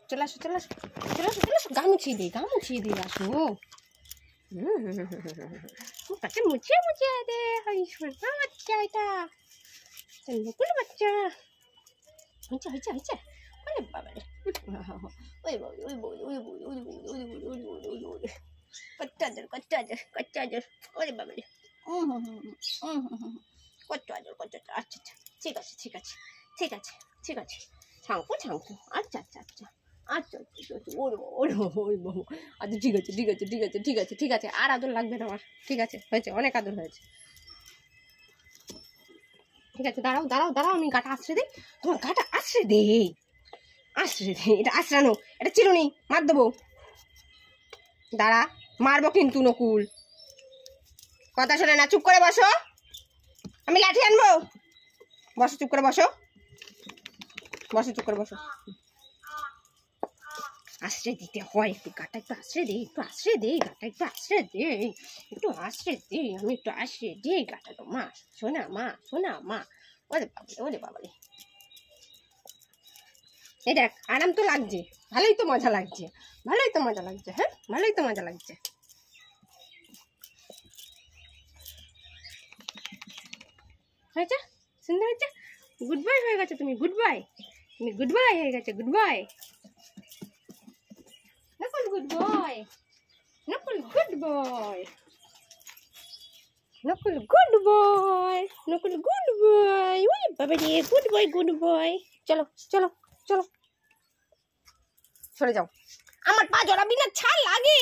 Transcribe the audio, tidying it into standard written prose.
চলে আসো চলে আসো চলে আসো চলে আসো, গা মুছিয়ে দিই আসো। কাছে মুছিয়ে দে, সোনা বাচ্চা এটা, নকুল বাচ্চা। হয়েছে ওরে বাবা রে, ওই বাবা ওই বউ কচ্চা আদর ওরে বাবা রে, কচ্চা আদর। আচ্ছা ঠিক আছে ছাঙ্কু আচ্ছা ওরে বাবা আচ্ছা ঠিক আছে আর আদর লাগবে না আমার, ঠিক আছে হয়েছে, অনেক আদর হয়েছে। ঠিক আছে দাঁড়াও আমি গাটা আশ্রে দিই, তোমার গাটা আশ্রে দে, এটা আশ্রানো, এটা চিরুনি মার দেবো, দাঁড়া মারবো কিন্তু নকুল, কথা শোনে না, চুপ করে বসো, আমি লাঠি আনবো, বসো চুপ করে বসো আশ্রে দিতে হয়, একটু গাটা একটু আশ্রে দে, গাটা একটু আশ্রে দে, আমি একটু আশ্রে দে গাটা, তো মা শোনা ওরে বাবারে এই দেখ আরাম তো লাগছে, ভালোই তো মজা লাগছে, হ্যাঁ ভালোই তো মজা লাগছে। হয়েছে, সুন্দর হয়েছে, গুড বাই হয়ে গেছে, তুমি গুড বাই হয়ে গেছে, good bye Nakul, good boy Nakul, good boy ওই বাবা রে, গুড বয় চলো সরে যাও, আমার পা জড়াবি না, ছাড় লাগে।